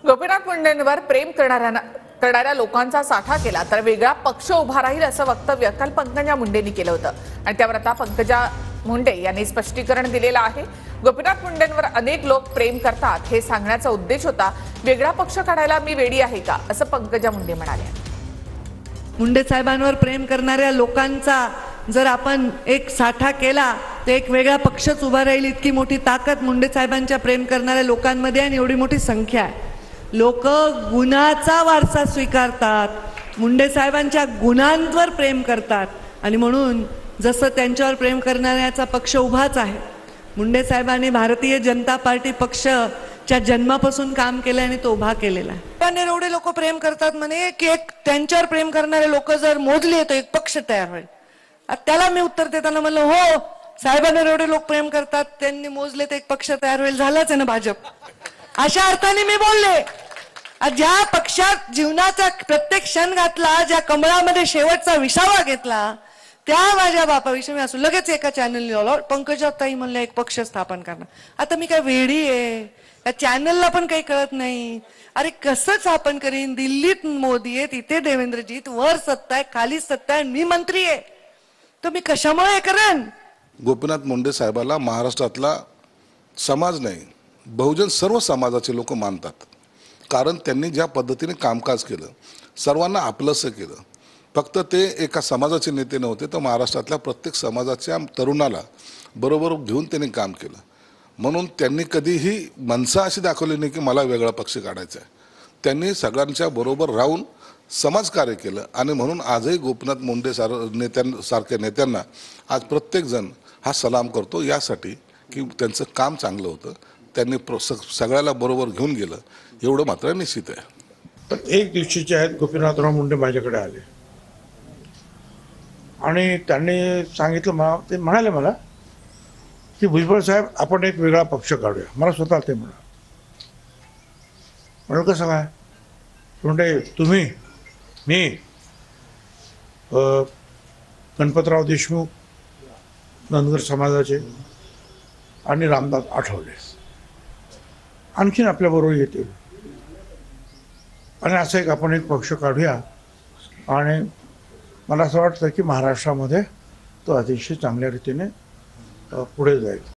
गोपीनाथ मुंडेंवर प्रेम करणाऱ्या लोकांचा साठा केला तर वेगळा पक्ष उभा राहील असं वक्तव्य काल पंकजा मुंडेंनी केलं होतं आणि त्यावर आता पंकजा मुंडे यांनी स्पष्टीकरण दिलेलं आहे। गोपीनाथ मुंडेंवर अनेक लोक प्रेम करतात हे सांगण्याचा उद्देश होता। वेगळा पक्ष काढायला मी वेडी आहे का असं पंकजा मुंडे म्हणाल्या। मुंडे साहेबांवर प्रेम करणाऱ्या लोकांचा जर आपण एक साठा केला तर एक वेगळा पक्षच उभा राहील, इतकी मोठी ताकद मुंडे साहेबांच्या प्रेम करणाऱ्या लोकांमध्ये आणि एवढी मोठी संख्या आहे। लोक गुन्ह्याचा वारसा स्वीकारतात, मुंडे साहेबांच्या गुन्ह्यांवर प्रेम करतात आणि म्हणून जसं त्यांच्यावर प्रेम करणाऱ्याचा पक्ष उभाच आहे। मुंडे साहेबांनी भारतीय जनता पार्टी पक्षच्या जन्मापासून काम केलं आणि तो उभा केलेला आहे। पण एवढे लोक प्रेम करतात म्हणे की एक त्यांच्यावर प्रेम करणारे लोक जर मोजले तर एक पक्ष तयार होईल। त्याला मी उत्तर देताना म्हणलं हो, साहेबांवर एवढे लोक प्रेम करतात, त्यांनी मोजले तर एक पक्ष तयार होईल, झालाच आहे ना भाजप, अशा अर्थाने मी बोलले। ज्या पक्षात जीवनाचा प्रत्येक क्षण घातला, ज्या कमळामध्ये शेवटचा विसावा घेतला, त्या माझ्या बापाविषयी मी असो लगेच एका चॅनलने लावला, पंकजा ताई म्हणल्या एक पक्ष स्थापन करणार। आता मी काय वेडी आहे? त्या चॅनलला पण काही कळत नाही। अरे कसं स्थापन करीन? दिल्लीत मोदी आहे, तिथे देवेंद्रजीत, वर सत्ता आहे, खाली सत्ता आहे, मी मंत्री आहे, तर मी कशामुळे हे करेन? गोपीनाथ मुंडे साहेबाला महाराष्ट्रातला समाज नाही, बहुजन सर्व समाजाचे लोक मानतात, कारण त्यांनी ज्या पद्धतीने कामकाज केलं, सर्वांना आपलंसं केलं। फक्त ते एका समाजाचे नेते नव्हते, तर महाराष्ट्रातल्या प्रत्येक समाजाच्या तरुणाला बरोबर घेऊन त्यांनी काम केलं। म्हणून त्यांनी कधीही मनसा अशी दाखवली नाही की मला वेगळा पक्ष काढायचा आहे। त्यांनी सगळ्यांच्या बरोबर राहून समाजकार्य केलं आणि म्हणून आजही गोपीनाथ मुंडे सारख्या नेत्यांना आज प्रत्येक जण हा सलाम करतो, यासाठी की त्यांचं काम चांगलं होतं, त्यांनी सगळ्याला बरोबर घेऊन गेलं, एवढं मात्र निश्चित आहे। पण एक दिवशीचे आहेत गोपीनाथराव मुंडे माझ्याकडे आले आणि त्यांनी सांगितलं, मला ते म्हणाले मला की भुजबळ साहेब आपण एक वेगळा पक्ष काढूया। मला स्वतः ते म्हणून कसं काय मुंडे, तुम्ही, मी, गणपतराव देशमुख धनगर समाजाचे आणि रामदास आठवले आणखीन आपल्याबरोबर येतील आणि असं एक आपण एक पक्ष काढूया आणि मला असं वाटतं की महाराष्ट्रामध्ये तो अतिशय चांगल्या रीतीने पुढे जाईल।